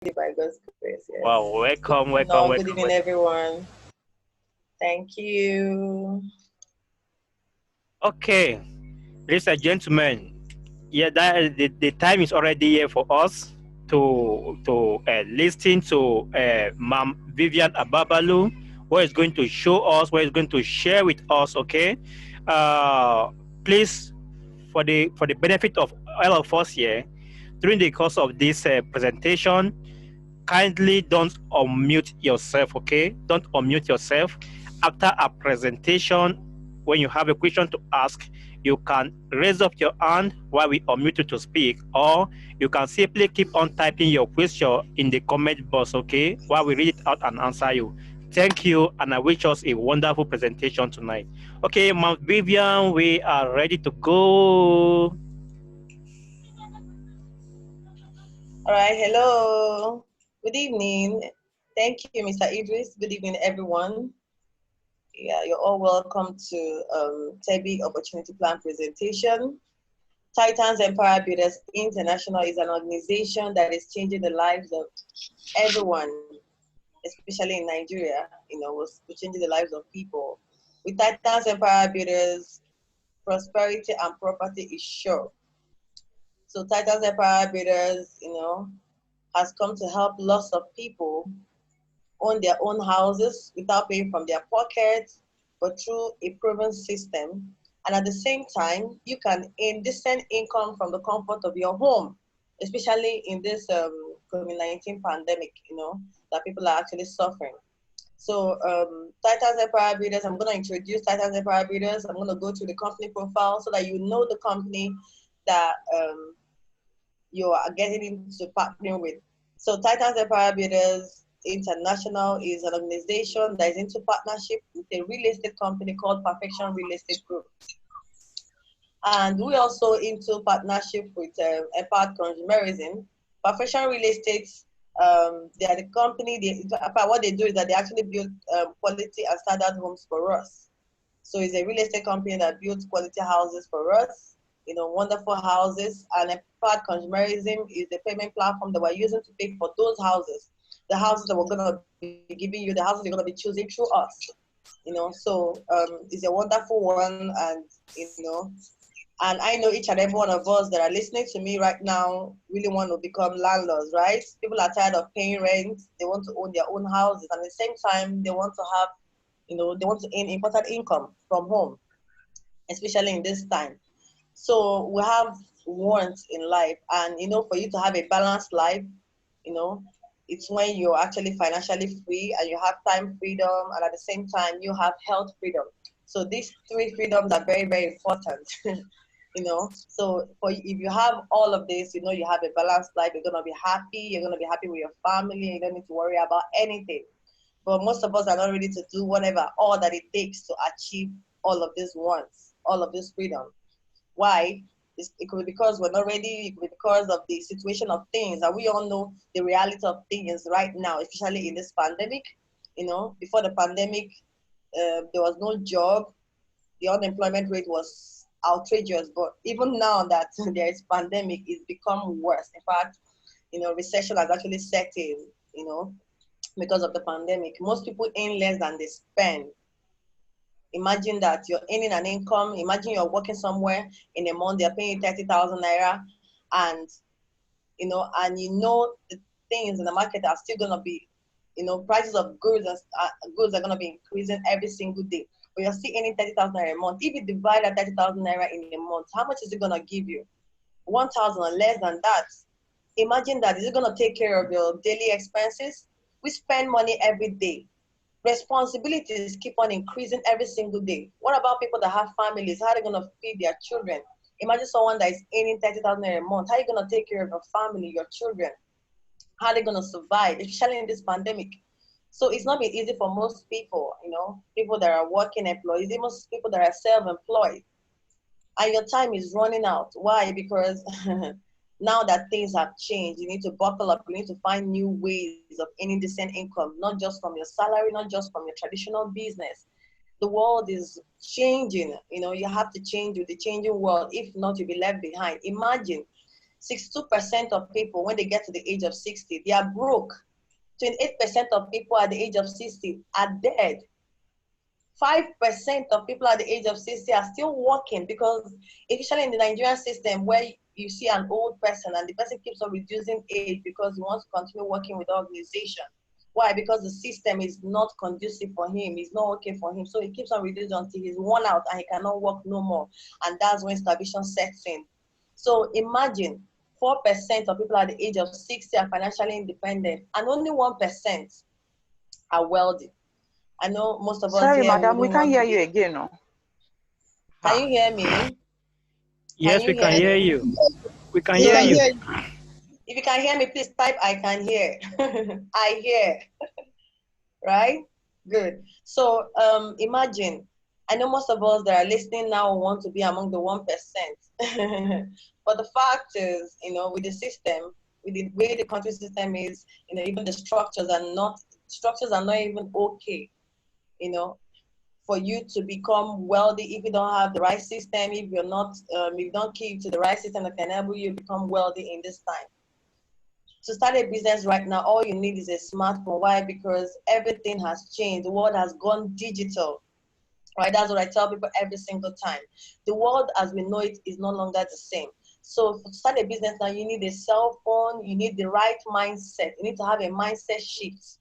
by God's grace, Wow, yes. welcome, welcome, No, good welcome, evening, welcome. everyone. Thank you. Okay, ladies and gentlemen, yeah, the time is already here for us to listen to Ma'am Vivian Ababalu, who is going to show us, who is going to share with us. Okay, please, for the benefit of all of us here, during the course of this presentation, kindly don't unmute yourself. Okay, don't unmute yourself after a presentation. When you have a question to ask, you can raise up your hand while we unmute you to speak, or you can simply keep on typing your question in the comment box, okay, while we read it out and answer you. Thank you, and I wish us a wonderful presentation tonight. Okay, Mount Vivian, we are ready to go. All right, hello. Good evening. Thank you, Mr. Idris. Good evening, everyone. Yeah, you're all welcome to TEBI Opportunity Plan presentation. Titans Empire Builders International is an organization that is changing the lives of everyone, especially in Nigeria. We're changing the lives of people. With Titans Empire Builders, prosperity and property is sure. So Titans Empire Builders, has come to help lots of people own their own houses without paying from their pockets, but through a proven system. And at the same time, you can earn decent income from the comfort of your home, especially in this COVID-19 pandemic, that people are actually suffering. So Titans Empire Builders, I'm going to introduce Titans Empire Builders. I'm going to go to the company profile so that you know the company that you are getting into partnering with. So Titans Empire Builders International is an organization that is into partnership with a real estate company called Perfection Real Estate Group. And we also into partnership with Empowered Consumerism. Perfection Real Estate, they are the company, what they do is that they actually build quality and standard homes for us. So it's a real estate company that builds quality houses for us, wonderful houses. And Empowered Consumerism is the payment platform that we're using to pay for those houses. The houses that we're going to be giving you, the houses you're going to be choosing through us. So it's a wonderful one, and I know each and every one of us that are listening to me right now really want to become landlords, right? People are tired of paying rent. They want to own their own houses. And at the same time, they want to have, they want to earn important income from home, especially in this time. So we have wants in life. And, for you to have a balanced life, you know, it's when you're actually financially free and you have time freedom, and at the same time, you have health freedom. So these three freedoms are very, very important. So if you have all of this, you have a balanced life. You're gonna be happy. You're gonna be happy with your family. You don't need to worry about anything. But most of us are not ready to do whatever all that it takes to achieve all of these wants, all of this freedom. Why? It could be because we're not ready. It could be because of the situation of things, and we all know the reality of things right now, especially in this pandemic. Before the pandemic, there was no job. The unemployment rate was outrageous. But even now that there is pandemic, it's become worse. In fact, recession has actually set in. Because of the pandemic, most people earn less than they spend. Imagine that you're earning an income. Imagine you're working somewhere in a month, they're paying you 30,000 naira, and the things in the market are still gonna be, prices of goods are gonna be increasing every single day. But you're still earning 30,000 naira a month. If you divide that 30,000 naira in a month, how much is it gonna give you? 1,000 or less than that. Imagine that. Is it gonna take care of your daily expenses? We spend money every day. Responsibilities keep on increasing every single day. What about people that have families? How are they going to feed their children? Imagine someone that is earning 30,000 a month. How are you going to take care of your family, your children? How are they going to survive, especially in this pandemic? So it's not been easy for most people, people that are working employees, even people that are self-employed. And your time is running out. Why? Because now that things have changed, you need to buckle up. You need to find new ways of earning decent income, not just from your salary, not just from your traditional business. The world is changing. You have to change with the changing world. If not, you'll be left behind. Imagine 62% of people, when they get to the age of 60, they are broke. 28% of people at the age of 60 are dead. 5% of people at the age of 60 are still working, because especially in the Nigerian system, where you see an old person and the person keeps on reducing age because he wants to continue working with the organization. Why? Because the system is not conducive for him, it's not okay for him. So he keeps on reducing until he's worn out and he cannot work no more. And that's when starvation sets in. So imagine 4% of people at the age of 60 are financially independent, and only 1% are wealthy. I know most of us Sorry, here madam, we wouldn't can't want to hear you be. again. No. Can you hear me? Can Yes, you we can hear hear me? you. We can If you hear can you. hear, if you can hear me, please type I can hear. I hear. Right? Good. So imagine, I know most of us that are listening now want to be among the 1%. But the fact is, with the system, with the way the country system is, even the structures are not even okay, you know, for you to become wealthy if you don't have the right system, if you're not, if you don't keep to the right system that can enable you to become wealthy in this time. To start a business right now, all you need is a smartphone. Why? Because everything has changed. The world has gone digital, right? That's what I tell people every single time. The world as we know it is no longer the same. So to start a business now, you need a cell phone, you need the right mindset. You need to have a mindset shift.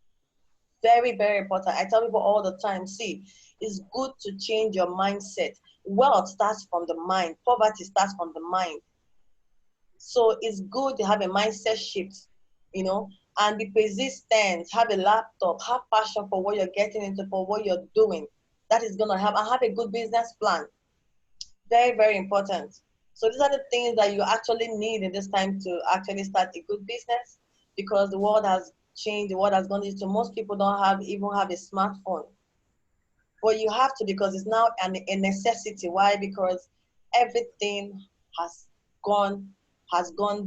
Very, very important. I tell people all the time, see, it's good to change your mindset. Wealth starts from the mind. Poverty starts from the mind. So it's good to have a mindset shift, and be persistent, have a laptop, have passion for what you're getting into, for what you're doing. That is going to help. And have a good business plan. Very, very important. So these are the things that you actually need in this time to actually start a good business, because the world has changed, the world has gone into, most people don't even have a smartphone. But you have to, because it's now a necessity. Why? Because everything has gone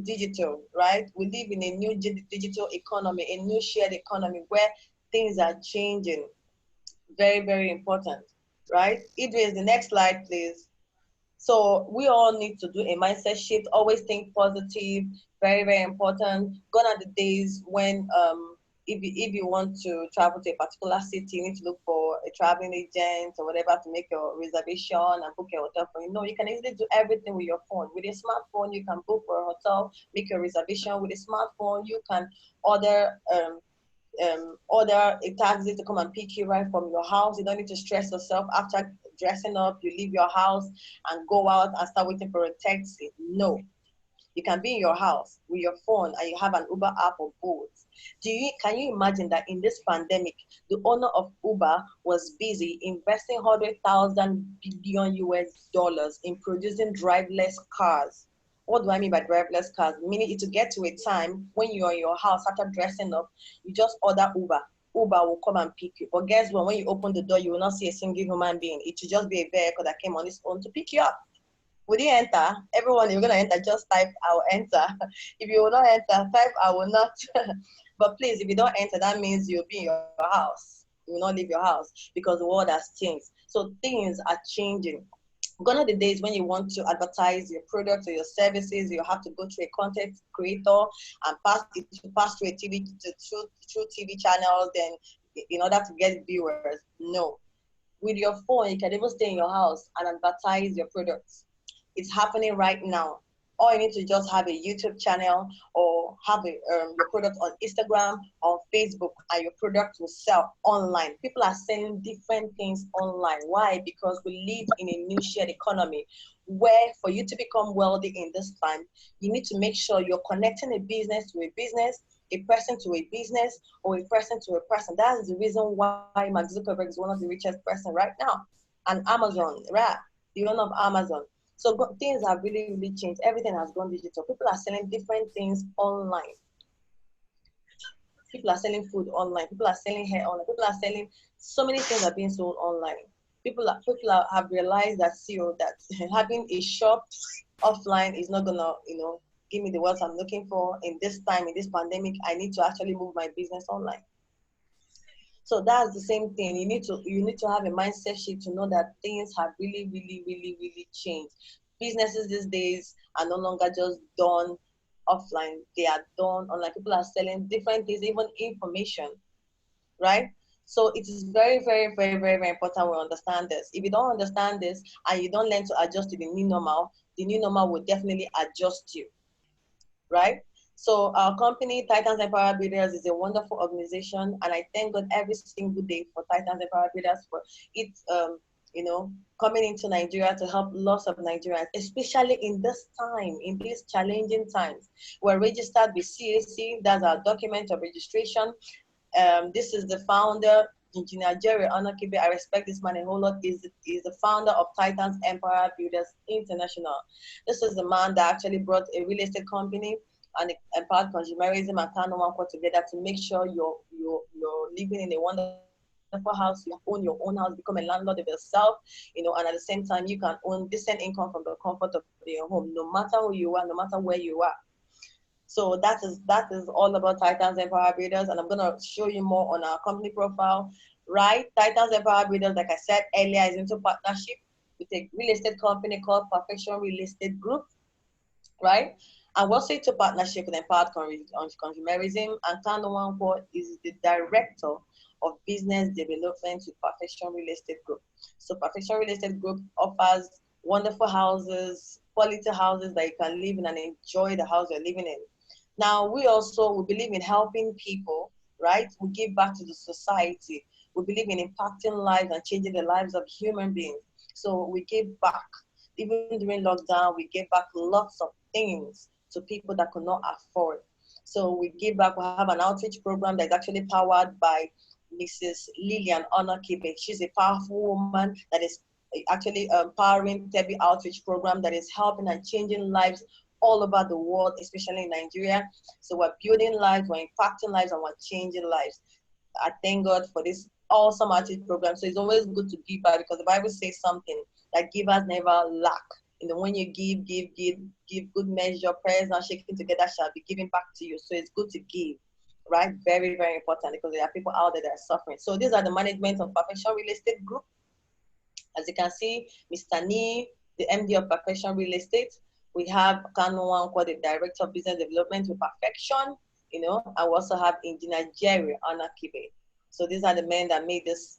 digital, right? We live in a new digital economy, a new shared economy where things are changing. Very, very important, right? Idris, the next slide, please. So we all need to do a mindset shift. Always think positive. Very, very important. Gone are the days when if you want to travel to a particular city, you need to look for a traveling agent or whatever to make your reservation and book your hotel for you. No, you can easily do everything with your phone. With a smartphone, you can book for a hotel, make your reservation. With a smartphone, you can order order a taxi to come and pick you right from your house. You don't need to stress yourself after dressing up. You leave your house and go out and start waiting for a taxi. No, you can be in your house with your phone and you have an Uber app or Bolt. Can you imagine that in this pandemic, the owner of Uber was busy investing 100,000 billion US dollars in producing driverless cars? What do I mean by driverless cars? Meaning it to get to a time when you're in your house after dressing up, you just order Uber. Uber will come and pick you. But guess what? When you open the door, you will not see a single human being. It will just be a vehicle that came on its own to pick you up. Will you enter? Everyone, you're going to enter, just type, I will enter. If you will not enter, type, I will not. But please, if you don't enter, that means you'll be in your house. You will not leave your house, because the world has changed. So things are changing. Gone are the days when you want to advertise your products or your services, you have to go through a content creator and pass through a through TV channels, then in order to get viewers. No. With your phone, you can even stay in your house and advertise your products. It's happening right now. All you need to just have a YouTube channel or have your product on Instagram or Facebook, and your product will sell online. People are selling different things online. Why? Because we live in a new shared economy where for you to become wealthy in this time, you need to make sure you're connecting a business to a business, a person to a business, or a person to a person. That is the reason why Mark Zuckerberg is one of the richest person right now. And Amazon, right? The owner of Amazon. So things have really, really changed. Everything has gone digital. People are selling different things online. People are selling food online. People are selling hair online. People are selling, so many things are being sold online. Have realized that that having a shop offline is not gonna, give me the wealth I'm looking for in this time, in this pandemic. I need to actually move my business online. So that's the same thing. You need to have a mindset shift to know that things have really, really, really, really changed. Businesses these days are no longer just done offline, they are done online. People are selling different things, even information, right? So it is very, very, very, very, very important we understand this. If you don't understand this and you don't learn to adjust to the new normal will definitely adjust you, right? So our company, Titans Empower Builders, is a wonderful organization, and I thank God every single day for Titans Empower Builders for it, you know, coming into Nigeria to help lots of Nigerians, especially in this time, in these challenging times. We're registered with CAC, that's our document of registration. This is the founder, Engineer Jerry Onakibe. I respect this man a whole lot. Is the founder of Titans Empire Builders International. This is the man that actually brought a real estate company and empowered consumerism and Kano Wanko together to make sure you're living in a wonderful house. You own your own house, become a landlord of yourself, and at the same time you can own decent income from the comfort of your home, no matter who you are, no matter where you are. So that is all about Titans Empower Builders, and I'm gonna show you more on our company profile. Right, Titans Empower Builders, like I said earlier, is into partnership with a real estate company called Perfection Real Estate Group, right? And we're also into partnership with Empowered Consumerism, and Kano Wanko is the director of business development with Perfection Real Estate Group. So Perfection Real Estate Group offers wonderful houses, quality houses that you can live in and enjoy the house you're living in. Now, we believe in helping people, right? We give back to the society. We believe in impacting lives and changing the lives of human beings. So we give back. Even during lockdown, we gave back lots of things to people that could not afford. So we give back. We have an outreach program that's actually powered by Mrs. Lillian Honor Kibe. She's a powerful woman that is actually empowering TEBI outreach program that is helping and changing lives all over the world, especially in Nigeria. So we're building lives, we're impacting lives, and we're changing lives. I thank God for this awesome outreach program. So it's always good to give back because the Bible says something that givers never lack. When you give good measure, prayers and shaking together shall be given back to you. So it's good to give, right? Very, very important because there are people out there that are suffering. So these are the management of Perfection Real Estate Group. As you can see, Mr. Nee, the MD of Perfection Real Estate. We have Kano Wanko, the Director of Business Development with Perfection, and we also have Engineer Jerry Anakibe. So these are the men that made this,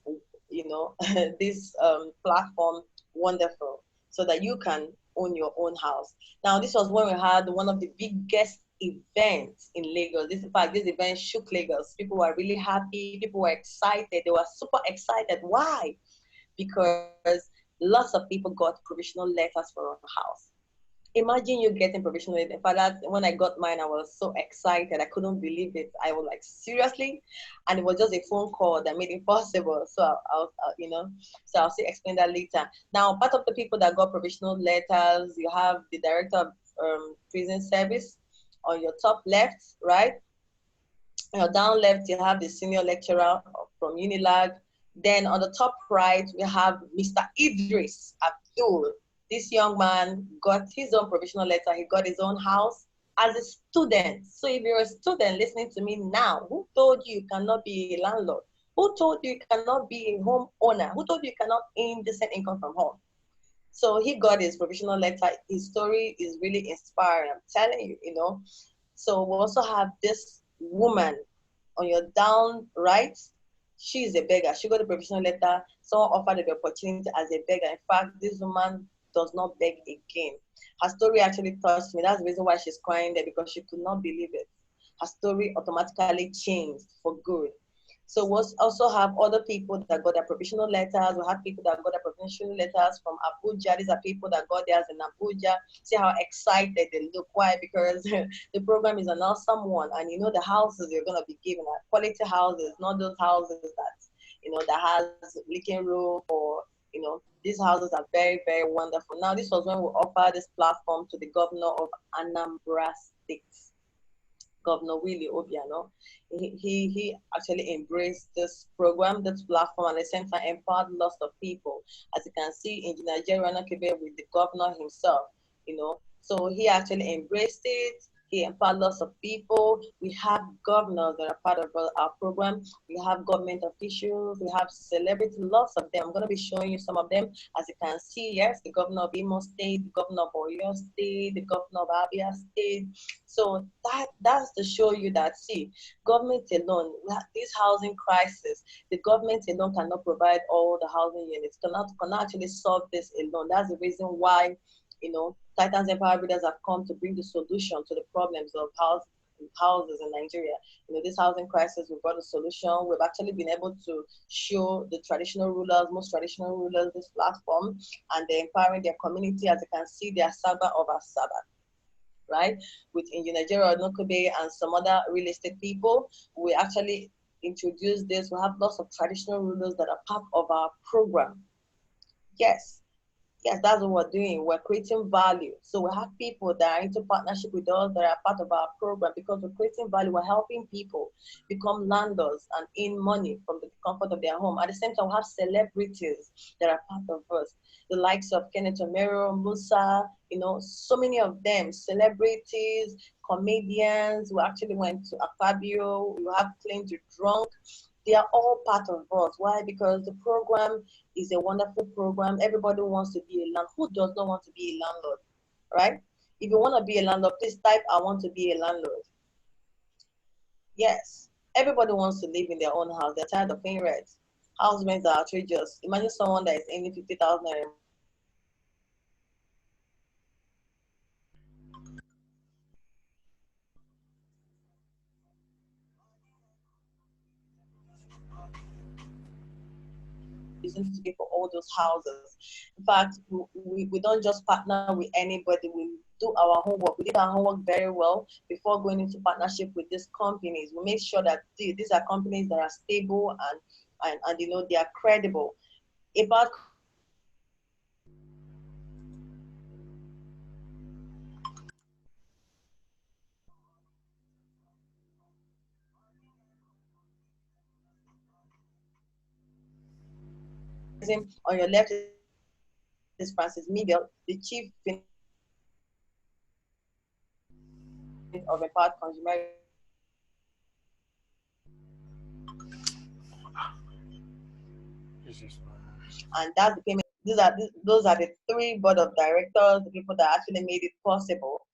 this platform wonderful so that you can own your own house. Now, this was when we had one of the biggest events in Lagos. In fact, this event shook Lagos. People were really happy. People were excited. They were super excited. Why? Because lots of people got provisional letters for a house. Imagine you getting provisional letters. In fact, when I got mine, I was so excited. I couldn't believe it. I was like, seriously? And it was just a phone call that made it possible. So so I'll see, explain that later. Now, part of the people that got provisional letters, you have the director of prison service on your top left, right? Down left, you have the senior lecturer from Unilag. Then on the top right, we have Mr. Idris Abdul. This young man got his own provisional letter. He got his own house as a student. So if you're a student listening to me now, who told you cannot be a landlord? Who told you cannot be a home owner? Who told you cannot earn decent income from home? So he got his provisional letter. His story is really inspiring. I'm telling you, So we also have this woman on your down right. She is a beggar. She got a provisional letter. Someone offered her the opportunity as a beggar. In fact, this woman does not beg again. Her story actually touched me. That's the reason why she's crying there, because she could not believe it. Her story automatically changed for good. So we also have other people that got their provisional letters. We have people that got their provisional letters from Abuja. These are people that got theirs in Abuja. See how excited they look. Why? Because the program is an awesome one. And the houses you're going to be given are quality houses, not those houses that has leaking roof or, these houses are very, very wonderful. Now, this was when we offered this platform to the governor of Anambra State. Governor Willie Obiano. He actually embraced this program, this platform, and at the same time empowered lots of people. As you can see, Engineer Jerry Anakibe with the governor himself, So he actually embraced it. He empowered lots of people. We have governors that are part of our program. We have government officials. We have celebrities, lots of them. I'm going to be showing you some of them. As you can see, yes, the governor of Imo State, the governor of Oyo State, the governor of Abia State. So that's to show you that, see, government alone, this housing crisis, the government alone cannot provide all the housing units, cannot actually solve this alone. That's the reason why, Titans Empower Builders have come to bring the solution to the problems of houses in Nigeria. This housing crisis, we've got a solution. We've actually been able to show the traditional rulers, most traditional rulers, this platform, and they're empowering their community. As you can see, they are Saba over Saba, right? With Nigeria, Nokobe, and some other real estate people, we actually introduced this. We have lots of traditional rulers that are part of our program. Yes, yes, that's what we're doing. We're creating value. So we have people that are into partnership with us that are part of our program because we're creating value. We're helping people become landlords and earn money from the comfort of their home. At the same time, we have celebrities that are part of us. The likes of Kenneth Omero, Musa, so many of them, celebrities, comedians. We actually went to Fabio. We have Clean to Drunk. They are all part of us. Why? Because the program is a wonderful program. Everybody wants to be a landlord. Who does not want to be a landlord, right? If you want to be a landlord, please type, I want to be a landlord. Yes, everybody wants to live in their own house. They're tired of paying rent. House rents are outrageous. Imagine someone that is earning 50,000 a reason to pay for all those houses. In fact, we don't just partner with anybody. We do our homework. We did our homework very well before going into partnership with these companies. We make sure that these are companies that are stable and they are credible. About on your left is Francis Miguel, the chief of Empowered Consumer. And that's the payment. Those are the three board of directors, the people that actually made it possible,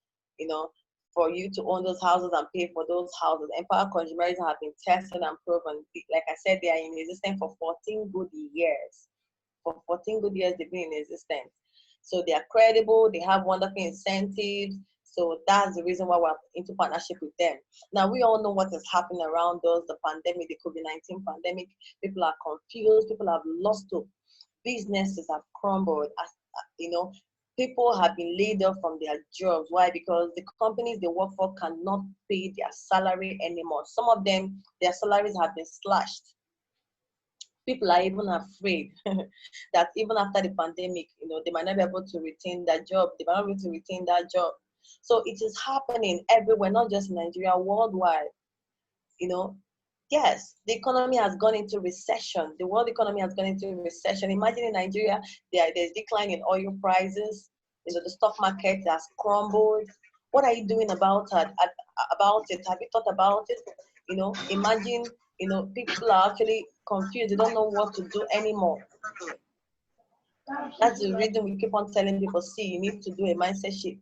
for you to own those houses and pay for those houses. Empower consumerism have been tested and proven. Like I said, they are in existence for 14 good years. For 14 good years, they've been in existence. So they are credible. They have wonderful incentives. So that's the reason why we're into partnership with them. Now, we all know what is happening around us, the pandemic, the COVID-19 pandemic. People are confused. People have lost hope. Businesses have crumbled. People have been laid off from their jobs. Why? Because the companies they work for cannot pay their salary anymore. Some of them, their salaries have been slashed. People are even afraid that even after the pandemic, they might not be able to retain that job. They might not be able to retain that job. So it is happening everywhere, not just in Nigeria, worldwide. Yes, the economy has gone into recession. The world economy has gone into recession. Imagine in Nigeria, there's decline in oil prices. The stock market has crumbled. What are you doing about it? Have you thought about it? Imagine, people are actually confused. They don't know what to do anymore. That's the reason we keep on telling people, see, you need to do a mindset shift.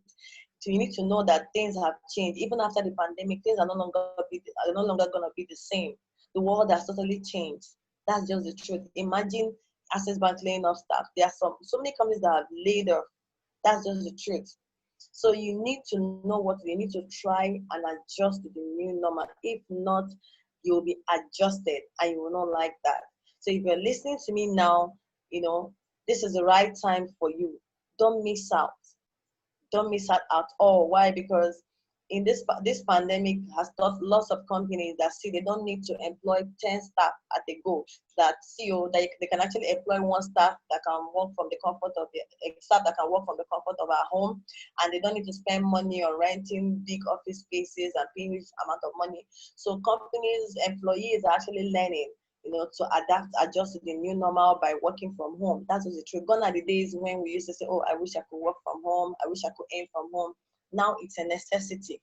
So you need to know that things have changed. Even after the pandemic, things are no longer going to be the same. The world has totally changed. That's just the truth. Imagine Access Bank laying off staff. There are so many companies that have laid off. That's just the truth. So you need to know what you need to try and adjust to the new normal. If not, you'll be adjusted and you will not like that. So if you're listening to me now, this is the right time for you. Don't miss out. Don't miss out at all. Why? Because in this pandemic has taught lots of companies that see they don't need to employ 10 staff at a go. That CEO they can actually employ one staff that can work from the comfort of staff that can work from the comfort of our home, and they don't need to spend money on renting big office spaces and paying huge amount of money. So companies, employees are actually learning to adapt, adjust to the new normal by working from home. That's the truth. Gone are the days when we used to say, oh, I wish I could work from home. I wish I could aim from home. Now it's a necessity.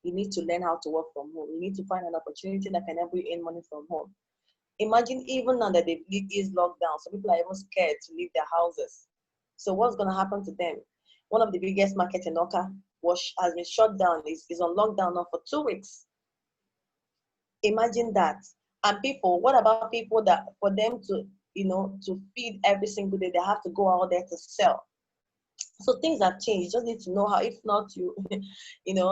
You need to learn how to work from home. You need to find an opportunity that can help you earn money from home. Imagine even now that they've eased lockdown, so people are even scared to leave their houses. So what's going to happen to them? One of the biggest markets in Oka has been shut down, is on lockdown now for 2 weeks. Imagine that. And people, what about people that for them to, to feed every single day, they have to go out there to sell? So things have changed. You just need to know how. If not, you,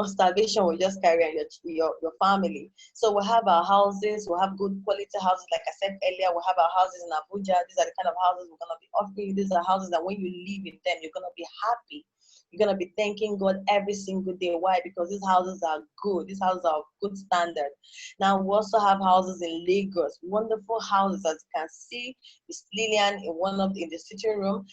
starvation will just carry on your family. So we have our houses. We have good quality houses. Like I said earlier, we have our houses in Abuja. These are the kind of houses we're gonna be offering. These are houses that when you live in them, you're gonna be happy. You're gonna be thanking God every single day. Why? Because these houses are good. These houses are of good standard. Now we also have houses in Lagos. Wonderful houses, as you can see. Miss Lillian in the sitting room.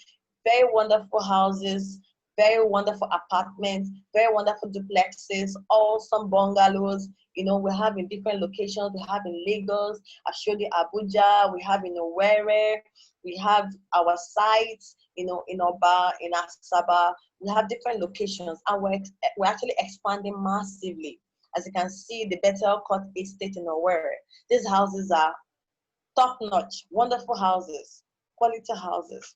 Very wonderful houses, very wonderful apartments, very wonderful duplexes, awesome bungalows. We have in different locations. We have in Lagos, I showed you Abuja, we have in Owerri, we have our sites, in Oba, in Asaba. We have different locations, and we're actually expanding massively. As you can see, the Bethel Court Estate in Owerri. These houses are top-notch, wonderful houses, quality houses.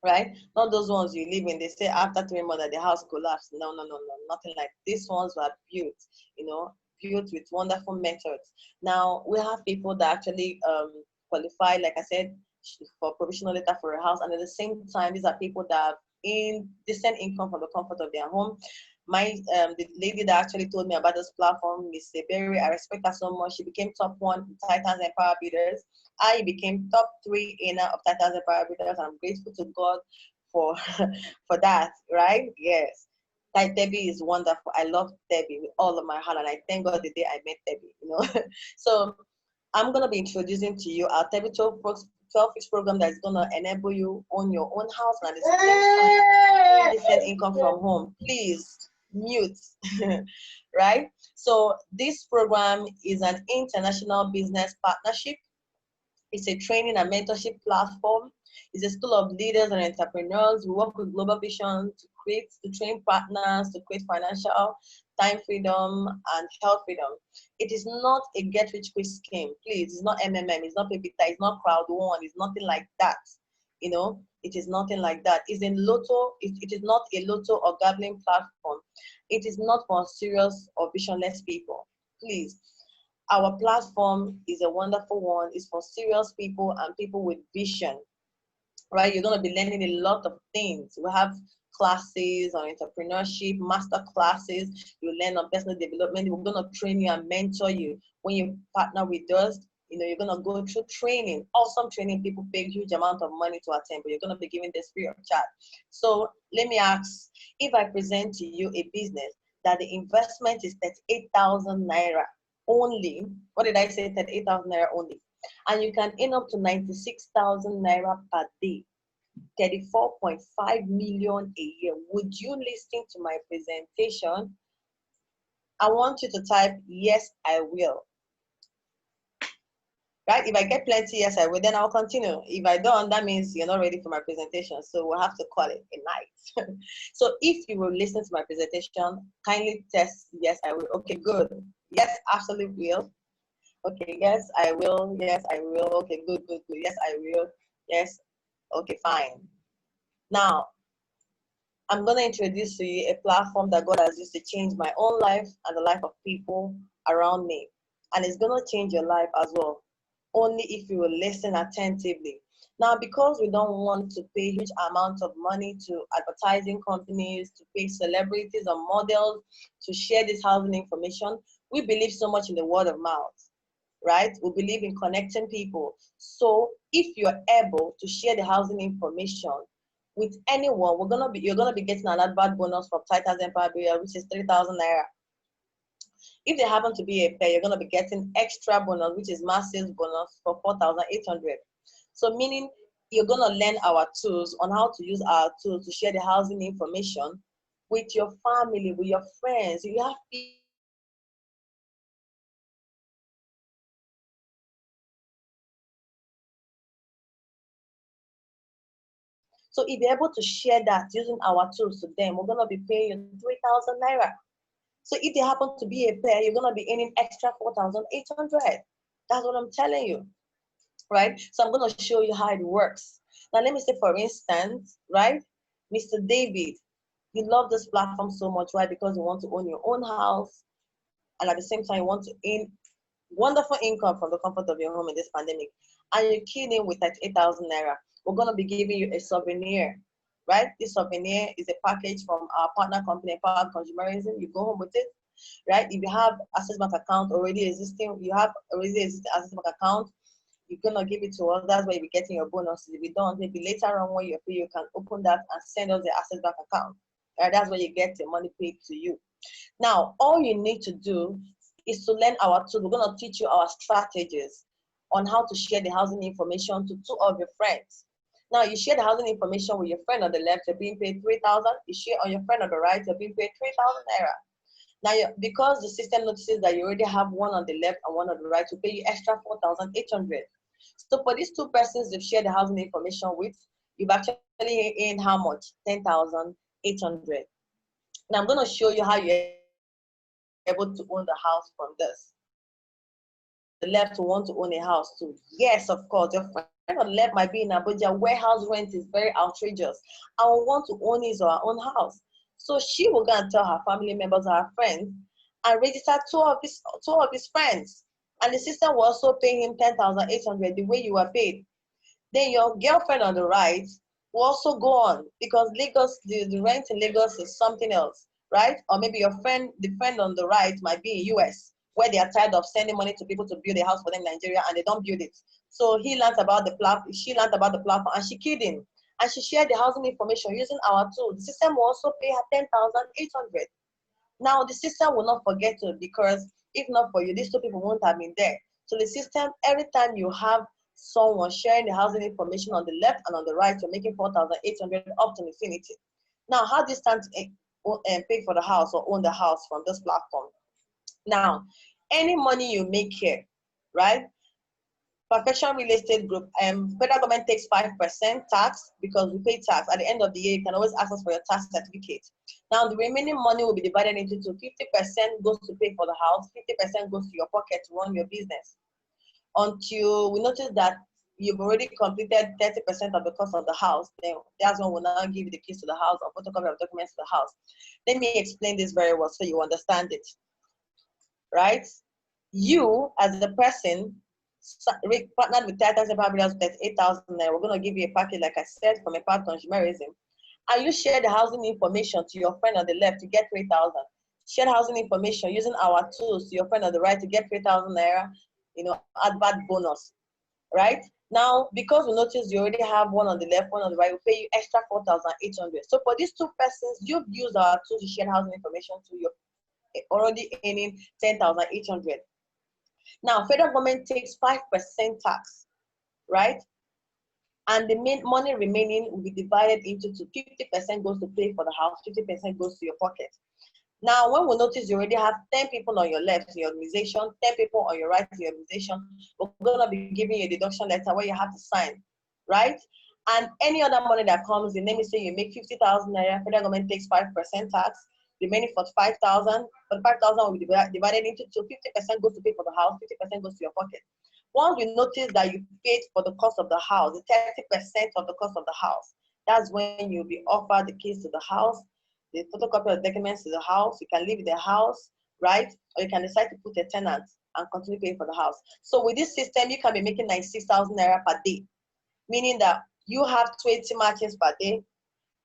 Right? Not those ones you live in. They say after 3 months that the house collapsed. No, no, no, no, nothing like these ones were built, built with wonderful methods. Now we have people that actually qualify, like I said, for provisional letter for a house, and at the same time, these are people that have in decent income from the comfort of their home. The lady that actually told me about this platform, Miss Berry, I respect her so much. She became top one in Titans and Power Builders. I became top 3 inner of Titans and Power Builders. I'm grateful to God for for that, right? Yes. Like TEBI is wonderful. I love TEBI with all of my heart, and I thank God the day I met TEBI. So I'm gonna be introducing to you our TEBI 12 weeks program that is gonna enable you own your own house and at the same time decent income from home. Please mute. Right? So this program is an international business partnership. It's a training and mentorship platform. It's a school of leaders and entrepreneurs. We work with Global Vision to train partners, to create financial time freedom and health freedom. It is not a get-rich-quick scheme. Please, it's not MMM, it's not Pepita, it's not Crowd One, it's nothing like that. It is nothing like that. It's in Lotto. It is not a Lotto or gambling platform. It is not for serious or visionless people. Please. Our platform is a wonderful one. It's for serious people and people with vision, right? You're going to be learning a lot of things. We have classes on entrepreneurship, master classes. You learn on personal development. We're going to train you and mentor you. When you partner with us, you're going to go through training, awesome training. People pay a huge amount of money to attend, but you're going to be given this free of charge. So let me ask, if I present to you a business that the investment is 38,000 naira only, what did I say, 38,000 naira only, and you can earn up to 96,000 naira per day, 34.5 million a year, would you listen to my presentation? I want you to type, yes, I will. Right? If I get plenty, yes, I will, then I'll continue. If I don't, that means you're not ready for my presentation. So we'll have to call it a night. So if you will listen to my presentation, kindly test, yes, I will. Okay, good. Yes, absolutely will. Okay, yes, I will. Yes, I will. Okay, good, good, good. Yes, I will. Yes. Okay, fine. Now, I'm going to introduce to you a platform that God has used to change my own life and the life of people around me. And it's going to change your life as well, only if you will listen attentively. Now, because we don't want to pay huge amounts of money to advertising companies, to pay celebrities or models to share this housing information, we believe so much in the word of mouth, right? We believe in connecting people. So if you're able to share the housing information with anyone, you're gonna be getting an advert bonus from Titans Empire Builder, which is 3,000 naira. If they happen to be a pair, you're gonna be getting extra bonus, which is massive bonus for 4,800. So meaning you're gonna learn our tools on how to use our tools to share the housing information with your family, with your friends. You have people that you know that are struggling with housing information. You have people that you know that are So if you're able to share that using our tools to them, we're gonna be paying you 3,000 naira. So if they happen to be a pair, you're gonna be earning extra 4,800. That's what I'm telling you, right? So I'm gonna show you how it works. Now let me say, for instance, right, Mr. David, you love this platform so much, right? Because you want to own your own house, and at the same time you want to earn wonderful income from the comfort of your home in this pandemic, and you're keying in with 38,000 naira. We're gonna be giving you a souvenir, right? This souvenir is a package from our partner company, Power Consumerism. You go home with it, right? If you have Access Bank account already existing, you have already existing Access Bank account, you're gonna give it to us. That's where you're getting your bonuses. If you don't, maybe later on when you're free, you can open that and send us the Access Bank account. Right? That's where you get the money paid to you. Now, all you need to do is to learn our tool. We're gonna teach you our strategies on how to share the housing information to 2 of your friends. Now, you share the housing information with your friend on the left, you're being paid 3,000. You share on your friend on the right, you're being paid 3,000 naira. Now, because the system notices that you already have one on the left and one on the right, to pay you extra 4,800. So for these 2 persons you've shared the housing information with, you've actually earned how much? 10,800. Now I'm going to show you how you're able to own the house from this. The left to want to own a house too. Yes, of course. Your friend on the left might be in Abuja where house rent is very outrageous. I will want to own his or her own house. So she will go and tell her family members or her friends and register two of his friends. And the system will also pay him 10,800 the way you were paid. Then your girlfriend on the right will also go on, because Lagos, the rent in Lagos is something else, right? Or maybe your friend, the friend on the right might be in US, where they are tired of sending money to people to build a house for them in Nigeria and they don't build it. So he learned about the platform, she learned about the platform, and she keyed in. And she shared the housing information using our tool. The system will also pay her 10,800. Now the system will not forget to, because if not for you, these 2 people won't have been there. So the system, every time you have someone sharing the housing information on the left and on the right, you're making 4,800 up to infinity. Now, how do you stand to pay for the house or own the house from this platform? Now, any money you make here, right? Perfection Real Estate Group, federal government takes 5% tax, because we pay tax. At the end of the year, you can always ask us for your tax certificate. Now, the remaining money will be divided into 2. 50% goes to pay for the house, 50% goes to your pocket to run your business. Until we notice that you've already completed 30% of the cost of the house, then that's when we'll now give you the keys to the house or photocopy of documents to the house. Let me explain this very well so you understand it, right? You, as a person, partnered with Titan Services with 8,000 naira. We're going to give you a package, like I said, from a part consumerism. And you share the housing information to your friend on the left to get 3,000. Share housing information using our tools to your friend on the right to get 3,000 naira, advert bonus, right? Now, because we noticed you already have one on the left, one on the right, we'll pay you extra 4,800. So for these 2 persons, you've used our tools to share housing information to your already earning 10,800. Now, federal government takes 5% tax, right? And the main money remaining will be divided into 2. 50% goes to pay for the house, 50% goes to your pocket. Now, when we notice you already have 10 people on your left in your organization, 10 people on your right in your organization, we're going to be giving you a deduction letter where you have to sign, right? And any other money that comes in, let me say you make 50,000 naira, federal government takes 5% tax, remaining 45,000. 45,000 will be divided into 2. 50% goes to pay for the house, 50% goes to your pocket. Once we notice that you paid for the cost of the house, the 30% of the cost of the house, that's when you'll be offered the keys to the house, the photocopy of documents to the house. You can leave the house, right? Or you can decide to put a tenant and continue paying for the house. So with this system, you can be making 96,000 naira per day, meaning that you have 20 matches per day.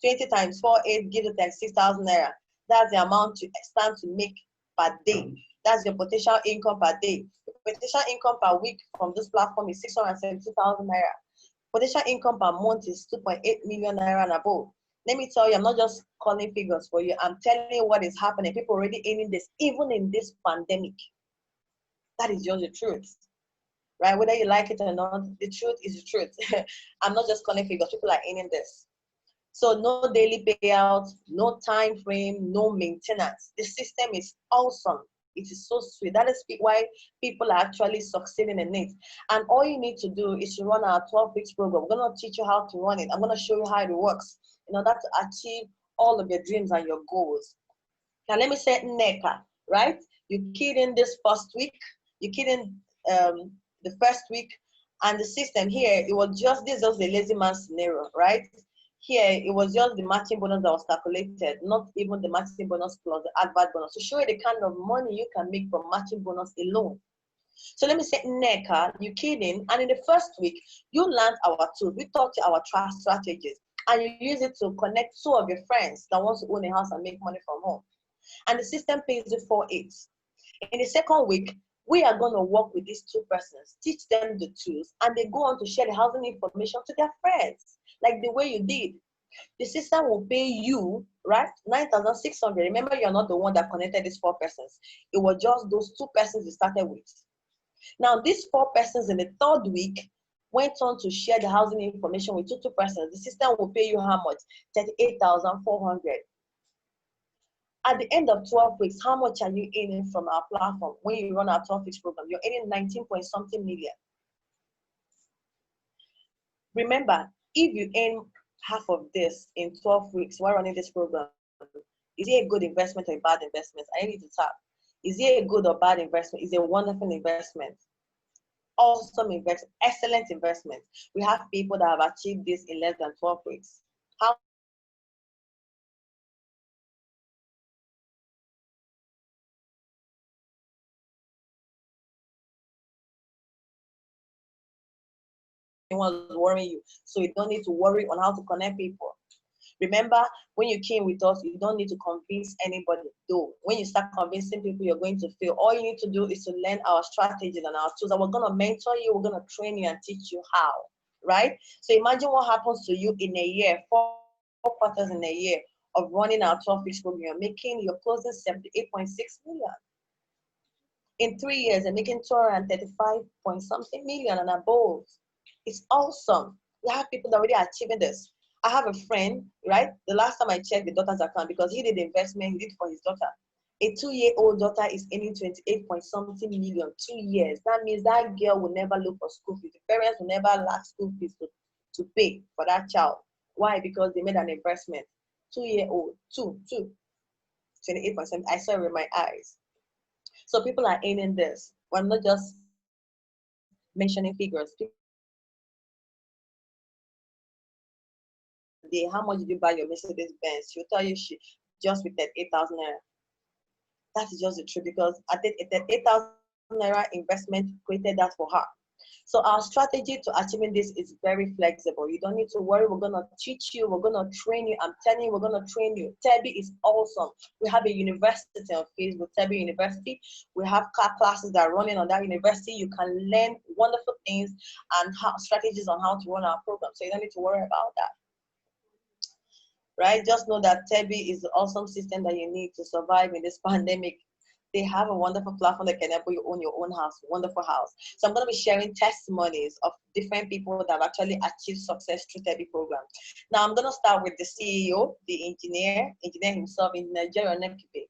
20 times 4, 8 gives you 36,000 naira. That's the amount you stand to make per day. That's your potential income per day. The potential income per week from this platform is 672,000 naira. Potential income per month is 2.8 million naira and above. Let me tell you, I'm not just calling figures for you. I'm telling you what is happening. People already earning this, even in this pandemic. That is just the truth, right? Whether you like it or not, the truth is the truth. I'm not just calling figures. People are earning this. So no daily payout, no time frame, no maintenance. The system is awesome. It is so sweet. That is why people are actually succeeding in it. And all you need to do is to run our 12 weeks program. We're going to teach you how to run it. I'm going to show you how it works in order to achieve all of your dreams and your goals. Now let me say NECA. right? You keyed in this first week, you keyed in the first week, and the system here, it was just, this was a lazy man scenario, right? Here, it was just the matching bonus that was calculated, not even the matching bonus plus the advert bonus, to show you the kind of money you can make from matching bonus alone. So let me say, NECA, you keyed in, and in the first week, you learned our tools. We taught you our trust strategies, and you use it to connect two of your friends that want to own a house and make money from home. And the system pays you 4/8. In the second week, we are going to work with these two persons, teach them the tools, and they go on to share the housing information to their friends, like the way you did. The system will pay you, right, 9,600. Remember, you're not the one that connected these four persons. It was just those two persons you started with. Now, these four persons in the third week went on to share the housing information with two persons. The system will pay you how much? 38,400. At the end of 12 weeks, how much are you earning from our platform when you run our 12 weeks program? You're earning 19 point something million. Remember, if you earn half of this in 12 weeks while running this program, is it a good investment or a bad investment? I need to tap. Is it a good or bad investment? Is it a wonderful investment? Awesome investment, excellent investment. We have people that have achieved this in less than 12 weeks. How was worrying you, so you don't need to worry on how to connect people. Remember, when you came with us, you don't need to convince anybody. Though when you start convincing people, you're going to fail. All you need to do is to learn our strategies and our tools, and we're going to mentor you, we're going to train you and teach you how, right? So imagine what happens to you in a year, four quarters in a year of running our 12 weeks program. You're making, you're closing 78.6 million. In 3 years, you're making 235 point something million and above. It's awesome. We have people that are already achieving this. I have a friend, right? The last time I checked the daughter's account, because he did the investment, he did for his daughter. A 2-year-old daughter is earning 28 point something million, 2 years. That means that girl will never look for school fees. The parents will never lack school fees to pay for that child. Why? Because they made an investment. 2-year-old, 28%. I saw it with my eyes. So people are earning this. We're not just mentioning figures. How much did you buy your Mercedes Benz? She'll tell you she just with that 8,000 naira. That is just the truth, because I think that 8,000 naira investment created that for her. So our strategy to achieving this is very flexible. You don't need to worry. We're gonna teach you. We're gonna train you. I'm telling you, we're gonna train you. TEBI is awesome. We have a university on Facebook, TEBI University. We have classes that are running on that university. You can learn wonderful things and strategies on how to run our program. So you don't need to worry about that. Right? Just know that TEBI is the awesome system that you need to survive in this pandemic. They have a wonderful platform that can help you own your own house, wonderful house. So I'm going to be sharing testimonies of different people that have actually achieved success through TEBI program. Now I'm going to start with the CEO, the engineer himself, Engineer Jerry Nekipe.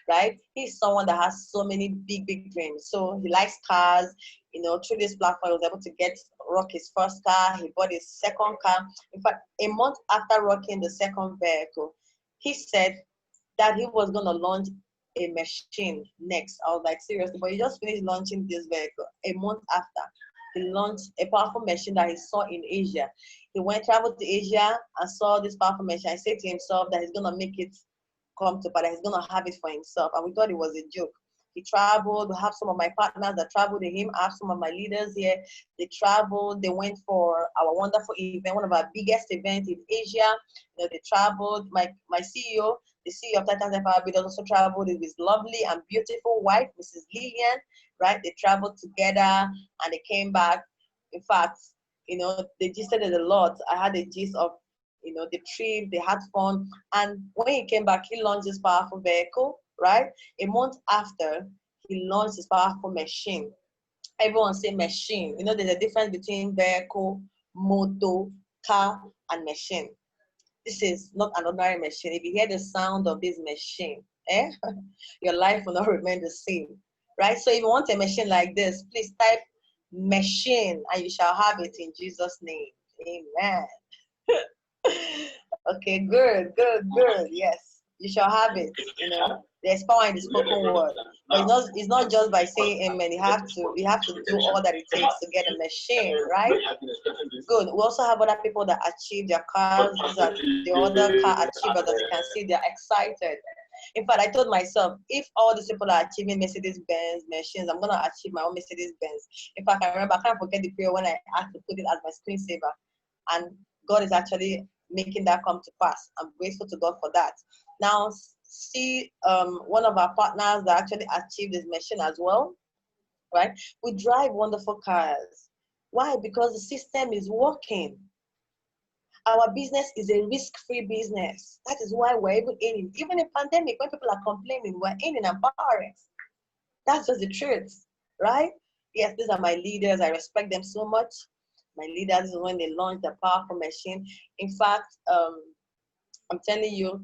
Right? He's someone that has so many big dreams. So he likes cars. You know, through this platform, he was able to rock his first car. He bought his second car. In fact, a month after rocking the second vehicle, he said that he was going to launch a machine next. I was like, seriously, but he just finished launching this vehicle. A month after, he launched a powerful machine that he saw in Asia. He traveled to Asia and saw this powerful machine. I said to himself that he's going to make it come to pass. He's going to have it for himself. And we thought it was a joke. He traveled. We have some of my partners that traveled with him. I have some of my leaders here. They traveled. They went for our wonderful event, one of our biggest events in Asia. You know, they traveled. My CEO, the CEO of Titans Empire Builders, also traveled with his lovely and beautiful wife, Mrs. Lillian. Right? They traveled together and they came back. In fact, you know, they gisted a lot. I had a gist of, you know, the trip, they had fun. And when he came back, he launched his powerful vehicle, right? A month after, he launched his powerful machine. Everyone say machine. You know, there's a difference between vehicle, motor, car, and machine. This is not an ordinary machine. If you hear the sound of this machine, your life will not remain the same, right? So if you want a machine like this, please type machine and you shall have it in Jesus' name. Amen. Okay, good. Yes, you shall have it. You know, There's power in the spoken word. But it's not just by saying amen. You have to do all that it takes to get a machine, right? Good. We also have other people that achieve their cars. These are the other car achievers. As you can see, they're excited. In fact, I told myself, if all these people are achieving Mercedes Benz machines, I'm gonna achieve my own Mercedes Benz. In fact, I remember, I can't forget the period when I had to put it as my screensaver, and God is actually making that come to pass. I'm grateful to God for that. Now, see, one of our partners that actually achieved this mission as well, right? We drive wonderful cars. Why? Because the system is working. Our business is a risk-free business. That is why we're even in. Even in pandemic, when people are complaining, we're in and empowering. That's just the truth, right? Yes, these are my leaders. I respect them so much. My leaders is when they launched the powerful machine. In fact, I'm telling you,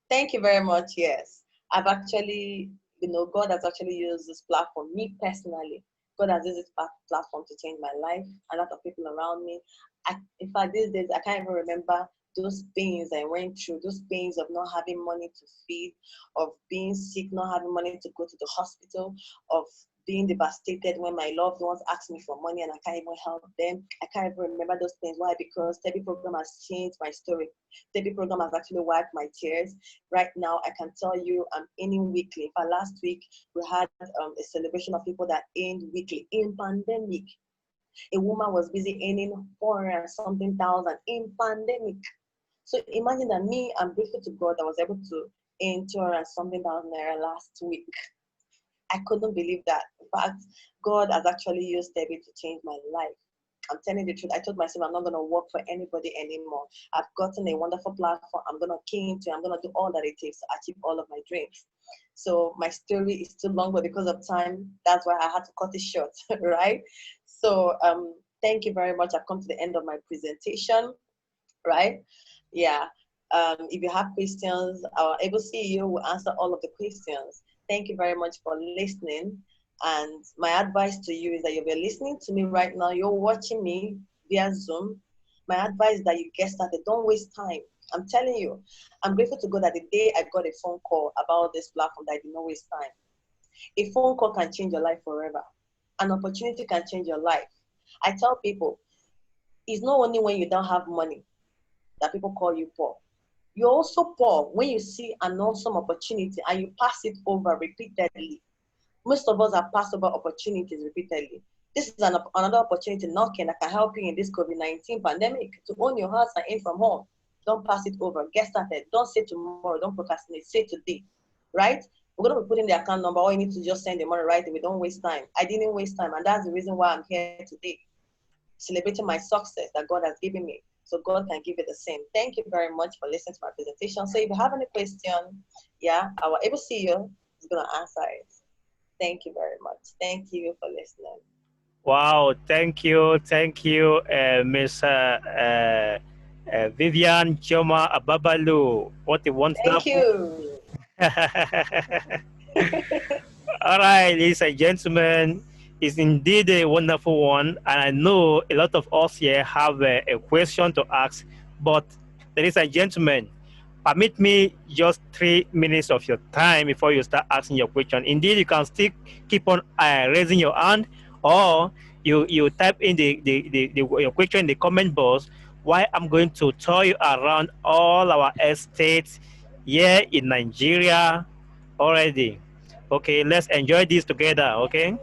thank you very much. Yes, I've actually, God has actually used this platform. Me personally, God has used this platform to change my life, a lot of people around me. In fact, these days, I can't even remember those pains I went through, those pains of not having money to feed, of being sick, not having money to go to the hospital, of being devastated when my loved ones ask me for money and I can't even help them. I can't even remember those things. Why? Because TEBI program has changed my story. TEBI program has actually wiped my tears. Right now, I can tell you I'm earning weekly. In fact, last week, we had a celebration of people that earned weekly in pandemic. A woman was busy earning 400 and something thousand in pandemic. So imagine that me, I'm grateful to God I was able to earn 200 and something thousand naira last week. I couldn't believe that. In fact, God has actually used TEBI to change my life. I'm telling the truth. I told myself I'm not going to work for anybody anymore. I've gotten a wonderful platform. I'm going to key into it. I'm going to do all that it takes to achieve all of my dreams. So my story is still long, but because of time, that's why I had to cut it short, right? So thank you very much. I've come to the end of my presentation, right? Yeah. If you have questions, our able CEO will answer all of the questions. Thank you very much for listening. And my advice to you is that you're listening to me right now, you're watching me via Zoom. My advice is that you get started. Don't waste time. I'm telling you, I'm grateful to God that the day I got a phone call about this platform, that I did not waste time. A phone call can change your life forever. An opportunity can change your life. I tell people, it's not only when you don't have money that people call you poor. You're also poor when you see an awesome opportunity and you pass it over repeatedly. Most of us have passed over opportunities repeatedly. This is another opportunity knocking that can help you in this COVID-19 pandemic to own your house and earn from home. Don't pass it over. Get started. Don't say tomorrow. Don't procrastinate. Say today, right? We're going to be putting the account number. All you need to just send the money right away. Don't waste time. I didn't waste time, and that's the reason why I'm here today, celebrating my success that God has given me, so God can give it the same. Thank you very much for listening to my presentation. So if you have any question, yeah, our able CEO is going to answer it. Thank you very much. Thank you for listening. Wow, thank you, Miss Vivian Choma Ababalu. What a Thank wonderful. you. All right, ladies and gentlemen, it's indeed a wonderful one, and I know a lot of us here have a question to ask. But, ladies and gentlemen, permit me just 3 minutes of your time before you start asking your question. Indeed, you can still keep on raising your hand, or you type in your question in the comment box. While I'm going to tour you around all our estates here in Nigeria already. Okay, let's enjoy this together. Okay.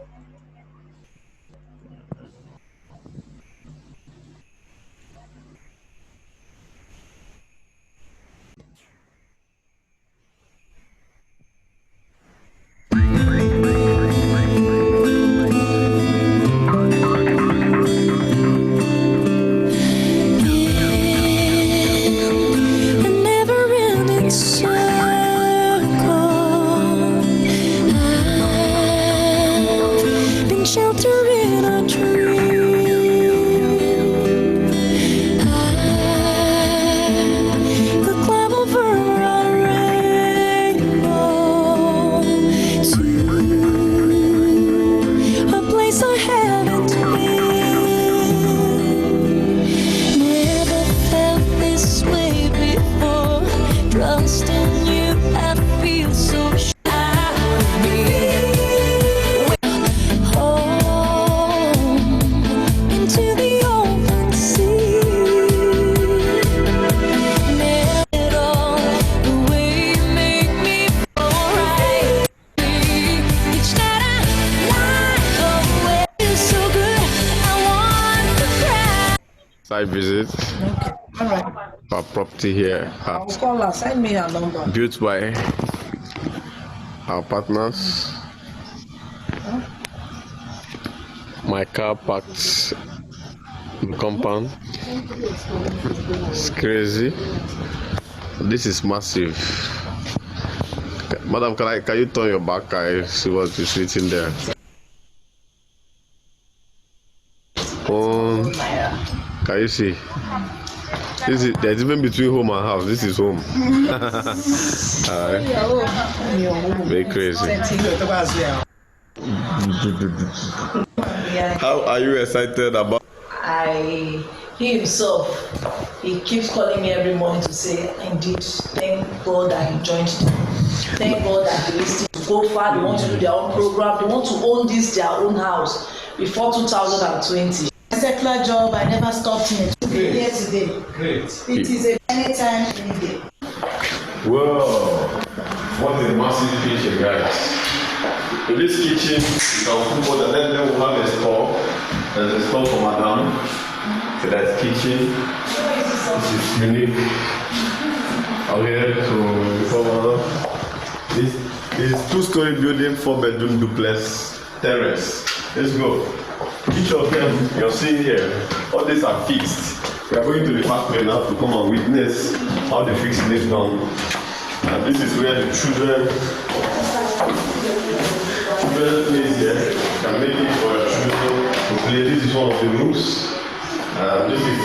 site visit. Okay. All right. Our property here. I'll call her. Send me her number. Built by our partners. Huh? My car parked in the compound. It's crazy. This is massive. Madam, can you turn your back? I see what is written there. Can you see? There's even between home and house. This is home. Very crazy. How are you excited about? He himself, he keeps calling me every morning to say, indeed, thank God that he joined them. Thank God that they listened to go far. They want to do their own program. They want to own this their own house before 2020. Secular job, I never stopped in it. Here today. Great. It is a anytime, any day. Whoa! What a massive kitchen, guys. In this kitchen, you can put the then we have a store. There's a store for madam. So that's kitchen. This is unique. Okay, so this is 2-story building, 4-bedroom duplex terrace. Let's go. Each of them you're seeing here, all these are fixed. We are going to the factory now to come and witness how the fixing is done. And this is where the children play here. You can make it for your children to play. This is one of the rooms. This is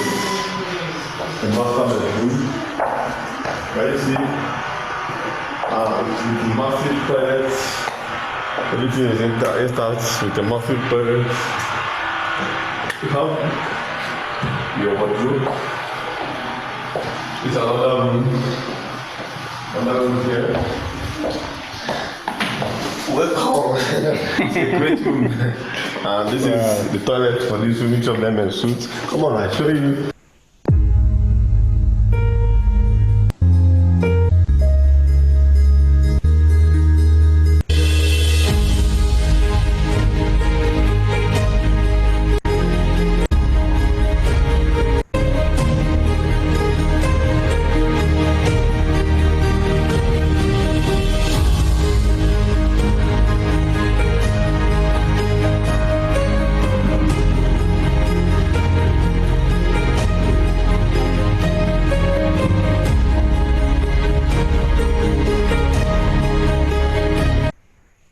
the master bedroom. Right, you see? With the massive toilets. Everything is intact with the massive toilet. You have your wardrobe. It's another room here. Welcome. It's a great room. And this is the toilet for this room. Each of them in suits. Come on, I show you.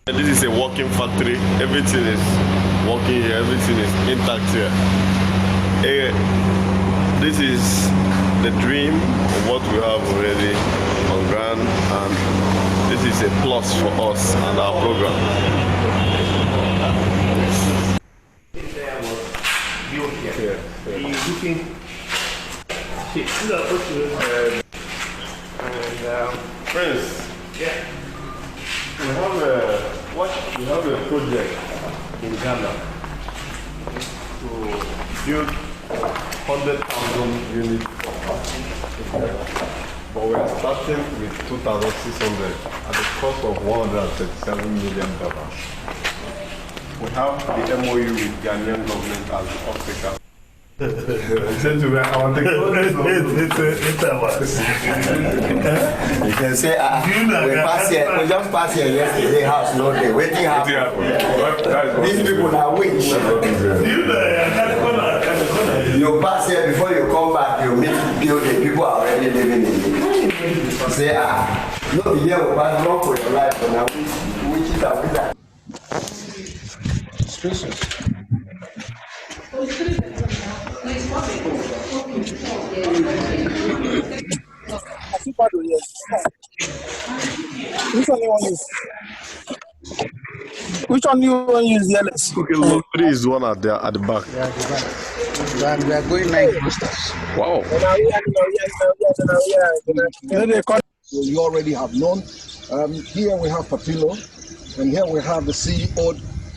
This is a working factory. Everything is working here. Everything is intact here. This is the dream of what we have already on ground, and this is a plus for us and our program. Friends, we have a project in Ghana to build 100,000 units, but we are starting with 2,600 at the cost of $137 million. We have the MOU with Ghanaian government as the off-taker. Since we are on the you can say, we just pass here yesterday, house no day, waiting happen. These people are witch. You pass here before you come back, you meet building, people are already living in it. Say, no, here we pass wrong for your life, but now which is a wizard. Which one you want to use? Yellows. Okay, look, 3 is the one at the back. Yeah, at the back. We are going 9 clusters. Wow. You already have known. Here we have Papillo, and here we have the CEO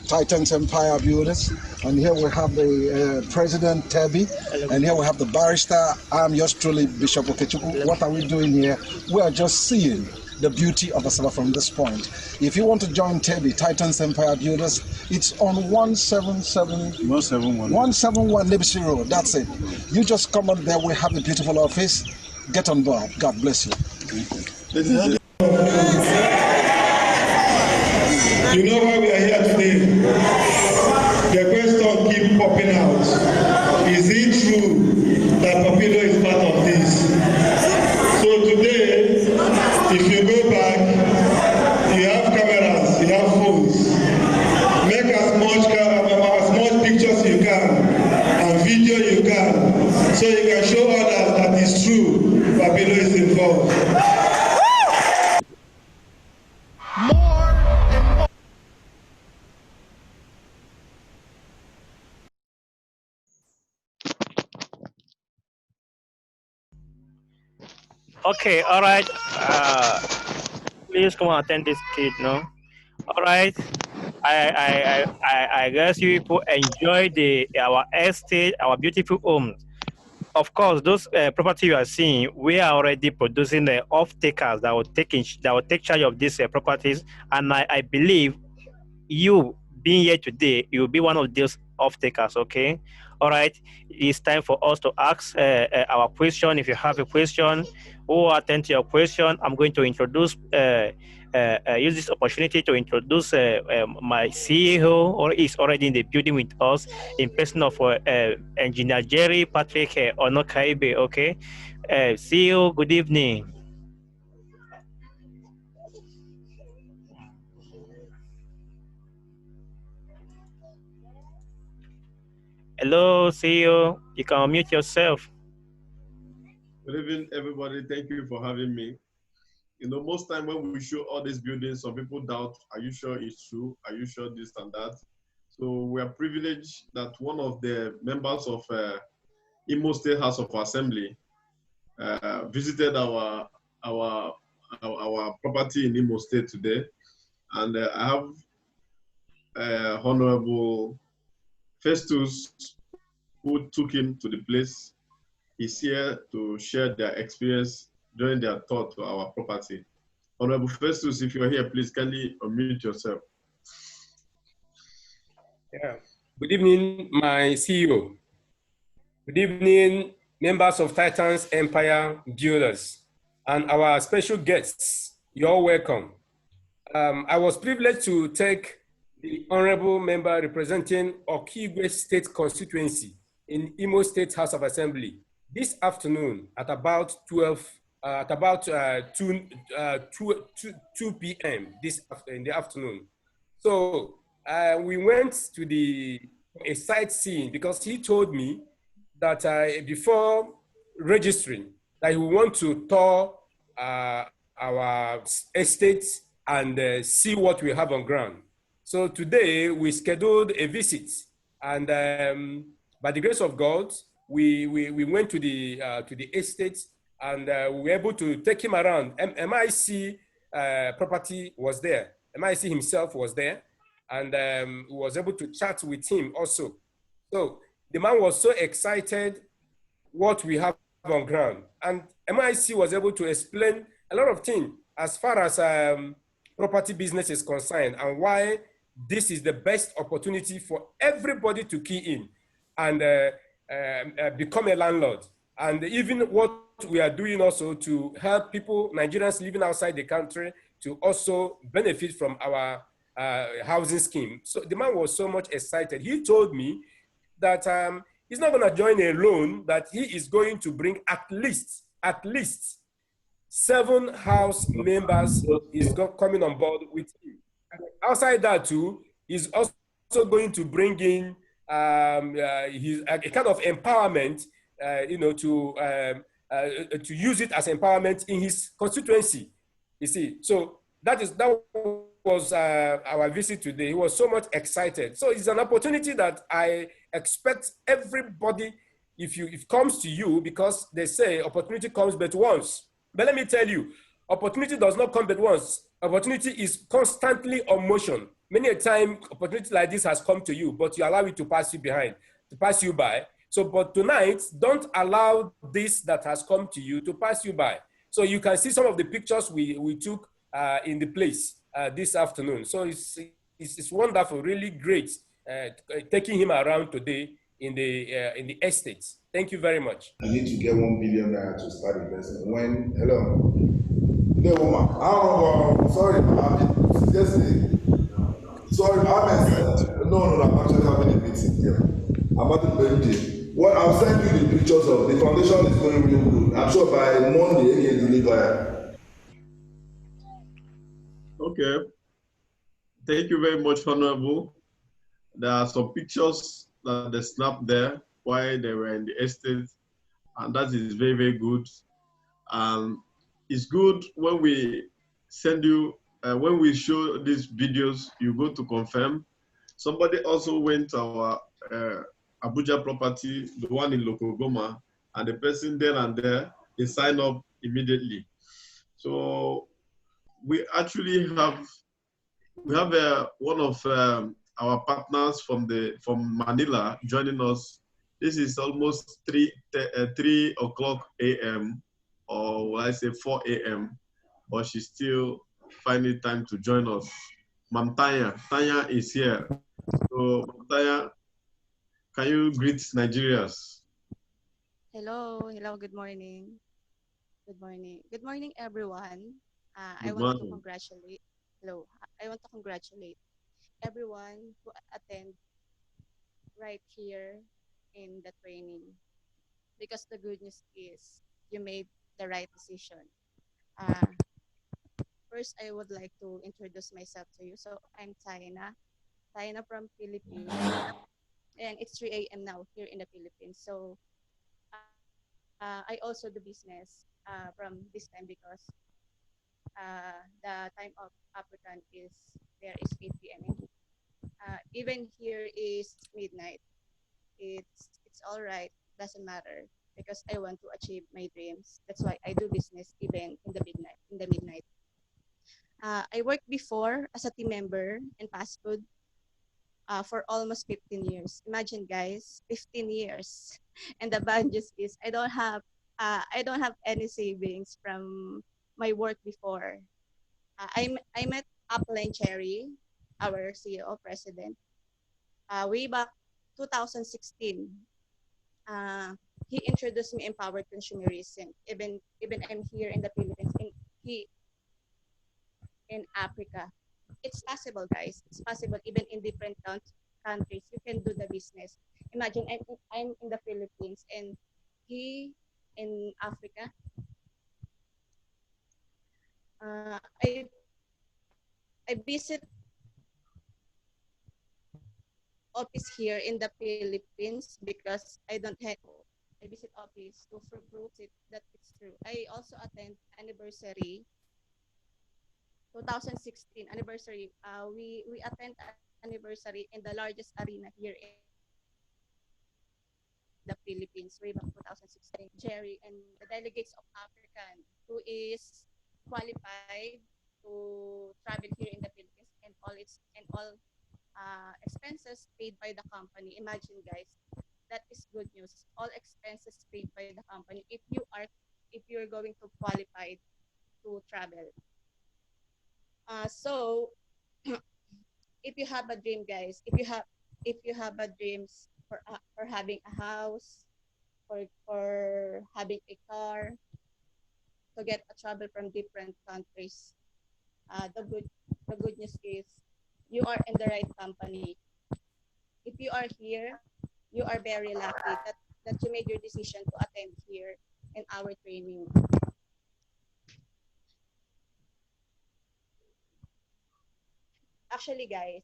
Titans Empire Builders, and here we have the President TEBI, and here we have the barrister. I'm yours truly, Bishop Okechukwu. What are we doing here? We are just seeing the beauty of Asaba from this point. If you want to join TEBI, Titans Empire Builders, it's on 171 Liberty Road. That's it. You just come up there. We have a beautiful office. Get on board. God bless you. You know why we are here today? The question keeps popping out. Is it true that Papilo is part of this? So today, if you go back, you have cameras, you have phones. Make as much pictures you can and video you can, so you can show others that it's true Papilo is involved. Okay, all right. Please come and attend this kid, no? All right. I guess you people enjoy our estate, our beautiful homes. Of course, those property you are seeing, we are already producing the off-takers that will take charge of these properties, and I believe you being here today, you'll be one of those off-takers. Okay, all right. It's time for us to ask our question. If you have a question, or attend to your question, I'm going to introduce. Use this opportunity to introduce my CEO, or is already in the building with us, in person of Engineer Jerry Patrick Onokaibe. Okay, CEO, good evening. Hello, CEO. You can unmute yourself. Good evening, everybody. Thank you for having me. You know, most time when we show all these buildings, some people doubt, are you sure it's true? Are you sure this and that? So we are privileged that one of the members of Imo State House of Assembly visited our property in Imo State today. And I have Honorable Festus, who took him to the place. He's here to share their experience during their tour to our property. Honorable Festus, if you're here, please kindly unmute yourself. Yeah. Good evening, my CEO. Good evening, members of Titans Empire Builders, and our special guests. You're welcome. I was privileged to take the honorable member representing Okigwe State Constituency in Imo State House of Assembly this afternoon at about 2 p.m. in the afternoon. So we went to a sightseeing because he told me that before registering that he would want to tour our estate and see what we have on ground. So today we scheduled a visit, and by the grace of God, we went to the estate, and we were able to take him around. MIC property was there. MIC himself was there, and we was able to chat with him also. So the man was so excited what we have on ground, and MIC was able to explain a lot of things as far as property business is concerned, and why this is the best opportunity for everybody to key in and become a landlord. And even what we are doing also to help people, Nigerians living outside the country, to also benefit from our housing scheme. So the man was so much excited. He told me that he's not going to join alone, that he is going to bring at least 7 house members is coming on board with him. Outside that too, he's also going to bring in a kind of empowerment, to use it as empowerment in his constituency. You see, so that was our visit today. He was so much excited. So it's an opportunity that I expect everybody, if it comes to you, because they say opportunity comes but once. But let me tell you, opportunity does not come but once. Opportunity is constantly on motion. Many a time, opportunity like this has come to you, but you allow it to pass you by. So, but tonight, don't allow this that has come to you to pass you by. So you can see some of the pictures we took in the place this afternoon. So it's wonderful, really great taking him around today in the estates. Thank you very much. I need to get 1 billion naira to start investing. When hello, the woman, sorry, I mean, yesterday. Sorry, I'm actually having a meeting here. I'm at the birthday. Well, I'll send you the pictures of the foundation is going real good. I'm sure by Monday it can deliver. Okay. Thank you very much, Honorable. There are some pictures that they snapped there while they were in the estate, and that is very, very good. It's good when we send you, when we show these videos, you go to confirm. Somebody also went to our Abuja property, the one in Lokogoma, and the person there and there, they sign up immediately. So we actually have one of our partners from Manila joining us. This is almost 3 o'clock a.m. or will I say 4 a.m. But she's still finding time to join us. Mam Tanya is here. So Tanya, can you greet Nigerians? Hello, good morning. Good morning, everyone. I Good want to morning. congratulate. Hello, I want to congratulate everyone who attend right here in the training, because the good news is you made the right decision. Uh, First, I would like to introduce myself to you. So I'm Taina from Philippines, and it's 3 a.m. now here in the Philippines. So I also do business from this time because the time of African is there is 8 p.m. Even here is midnight. It's all right. Doesn't matter because I want to achieve my dreams. That's why I do business even in the midnight. I worked before as a team member in fast food for almost 15 years. Imagine, guys, 15 years. And the bad news is I don't have any savings from my work before. I met Upline Cherry, our CEO president, way back 2016. Uh, he introduced me empowered consumerism. Even I'm here in the Philippines, in Africa. It's possible, guys. It's possible even in different countries. You can do the business. Imagine I'm in the Philippines and he in Africa. I visit office here in the Philippines because I don't have. I visit office to prove it that it's true. I also attend anniversary 2016 anniversary. We attend anniversary in the largest arena here in the Philippines way back 2016. Jerry and the delegates of African who is qualified to travel here in the Philippines and all expenses paid by the company. Imagine, guys, that is good news. All expenses paid by the company if you're going to qualify to travel. So if you have a dream, guys, if you have a dreams for having a house, for having a car, to get a travel from different countries, the good news is you are in the right company. If you are here, you are very lucky that you made your decision to attend here in our training. Actually, guys,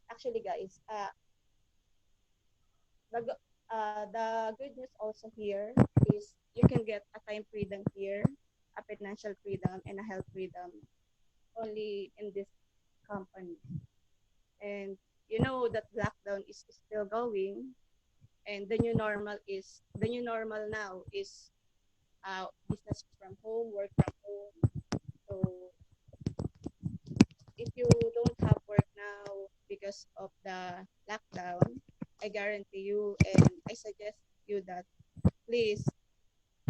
the good news also here is you can get a time freedom here, a financial freedom, and a health freedom only in this company. And you know that lockdown is still going, and the new normal now is business from home, work from home. So if you don't have work now because of the lockdown, I guarantee you and I suggest you that please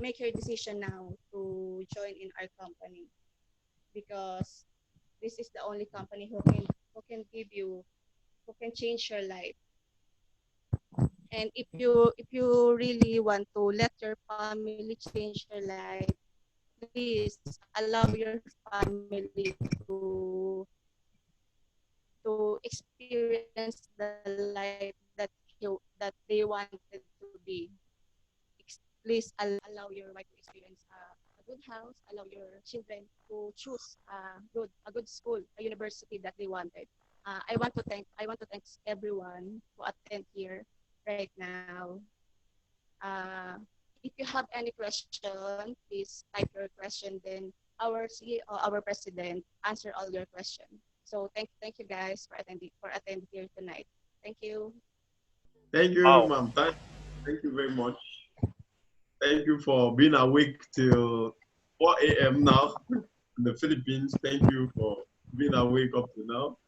make your decision now to join in our company, because this is the only company who can give you, who can change your life. And if you really want to let your family change your life, please allow your family to experience the life that they wanted to be. Please allow your wife to experience a good house. Allow your children to choose a good school, a university that they wanted. I want to thank everyone who attend here right now. If you have any question, please type your question. Then our CEO, our president, answer all your question. So thank you guys for attending here tonight. Thank you. Thank you, Wow. ma'am. Thank you very much. Thank you for being awake till 4 a.m. now in the Philippines. Thank you for being awake up to now.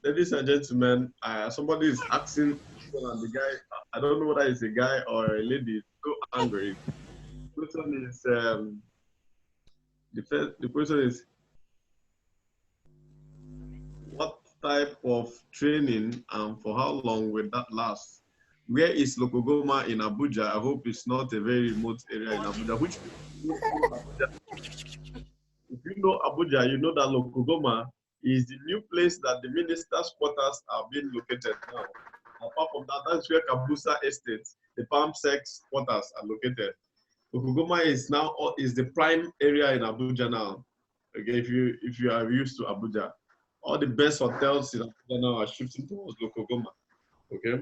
Ladies and gentlemen, somebody is asking, and the guy, I don't know whether it's a guy or a lady, is so angry. The question is, the question is, what type of training and for how long will that last? Where is Lokogoma in Abuja? I hope it's not a very remote area in Abuja. Which know Abuja? If you know Abuja, you know that Lokogoma is the new place that the ministers' quarters are being located now. Apart from that, that's where Kabusa Estate, the Palm Sex quarters are located. Lokogoma is now is the prime area in Abuja now. Okay, if you are used to Abuja, all the best hotels in Abuja now are shifting towards Lokogoma. Okay.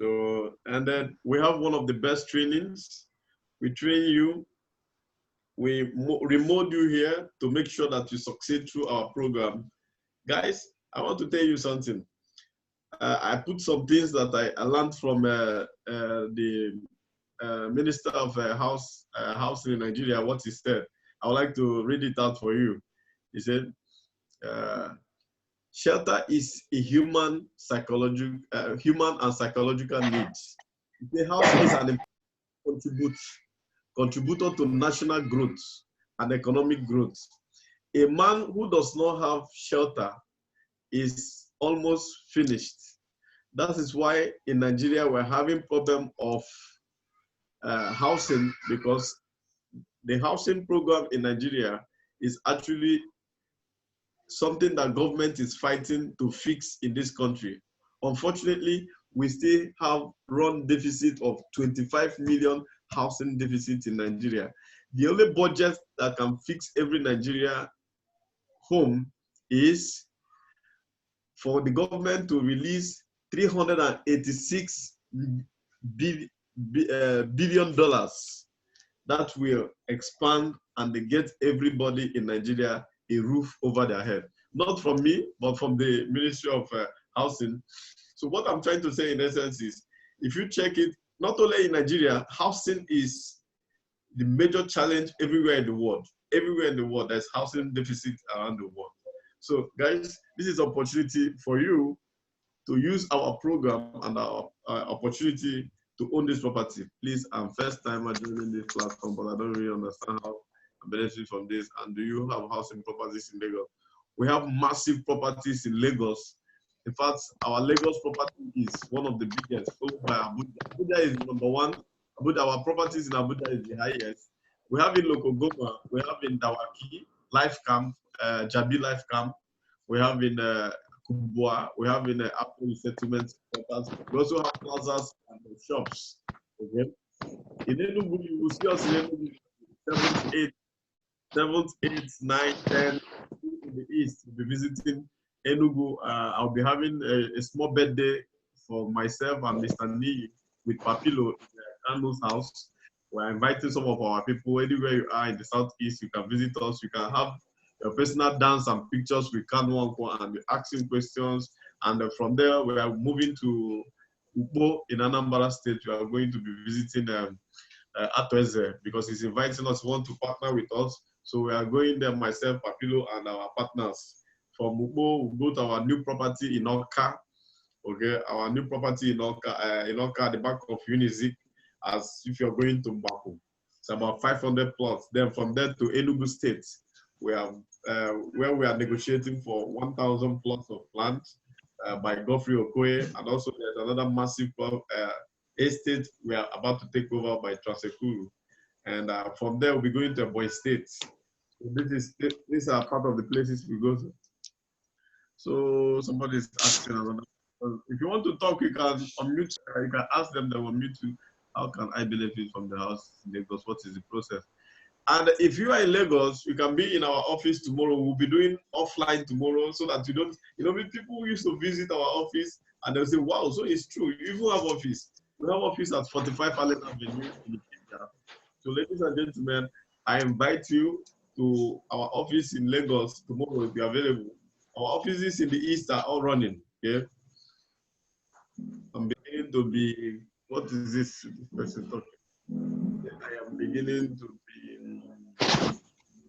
So, and then we have one of the best trainings. We train you, we remote you here to make sure that you succeed through our program. Guys, I want to tell you something. I put some things that I learned from the Minister of Housing in Nigeria, what he said. I would like to read it out for you. He said, shelter is a human and psychological needs. The house is an contributor to national growth and economic growth. A man who does not have shelter is almost finished. That is why in Nigeria we're having problem of housing, because the housing program in Nigeria is actually something that government is fighting to fix in this country. Unfortunately, we still have run deficit of 25 million housing deficit in Nigeria. The only budget that can fix every Nigeria home is for the government to release $386 billion that will expand and get everybody in Nigeria a roof over their head. Not from me, but from the Ministry of Housing. So what I'm trying to say in essence is, if you check it, not only in Nigeria, housing is the major challenge everywhere in the world. Everywhere in the world, there's housing deficit around the world. So guys, this is an opportunity for you to use our program and our opportunity to own this property. Please, I'm first timer joining this platform, but I don't really understand how I benefit from this. And do you have housing properties in Lagos? We have massive properties in Lagos. In fact, our Lagos property is one of the biggest, followed by Abuja. Abuja is number one. Our properties in Abuja is the highest. We have in Lokogoma, we have in Dawaki, Life Camp, Jabi Life Camp. We have in Kubwa, we have in Apple Settlement. We also have plazas and shops. Okay. In Enugu, you will see us in Enugu 7th, 8th, 9th, 10th in the east. We'll be visiting Enugu. I'll be having a small birthday for myself and Mr. Nee with Papilo in Kanu's house. We're inviting some of our people. Anywhere you are in the southeast, you can visit us. You can have your personal dance and pictures with Kanu and be asking questions. And from there, we are moving to Ubo in Anambra State. We are going to be visiting Atweze because he's inviting us, want to partner with us. So we are going there, myself, Papilo, and our partners. From Ubo, we'll go to our new property in Oka. Okay, our new property in Oka, at the back of Unizik, as if you're going to Mbaku. It's about 500 plots. Then from there to Enugu State, we have where we are negotiating for 1,000 plots of land by Godfrey Okoye, and also there's another massive estate we are about to take over by Transekuru. And from there, we'll be going to Ebonyi State. So these are part of the places we go to. So somebody's asking another. If you want to talk, you can unmute. You can ask them. They will mute you. How can I benefit from the house in Lagos? What is the process? And if you are in Lagos, you can be in our office tomorrow. We'll be doing offline tomorrow, so that you don't. People used to visit our office and they'll say, "Wow, so it's true. You even have office. We have office at 45 Allen Avenue in Kenya." So, ladies and gentlemen, I invite you to our office in Lagos tomorrow if you're available. Our offices in the East are all running. Okay. I'm beginning to be, what is this person talking? I am beginning to be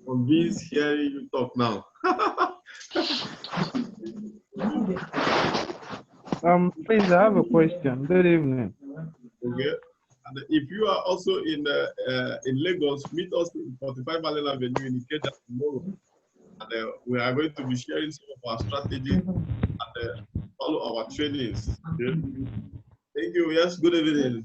convinced hearing you talk now. Please, I have a question. Good evening. Okay. And if you are also in Lagos, meet us in 45 Allen Avenue in Ikeja tomorrow. And we are going to be sharing some of our strategies and follow our trainings. Okay? Thank you. Yes, good evening.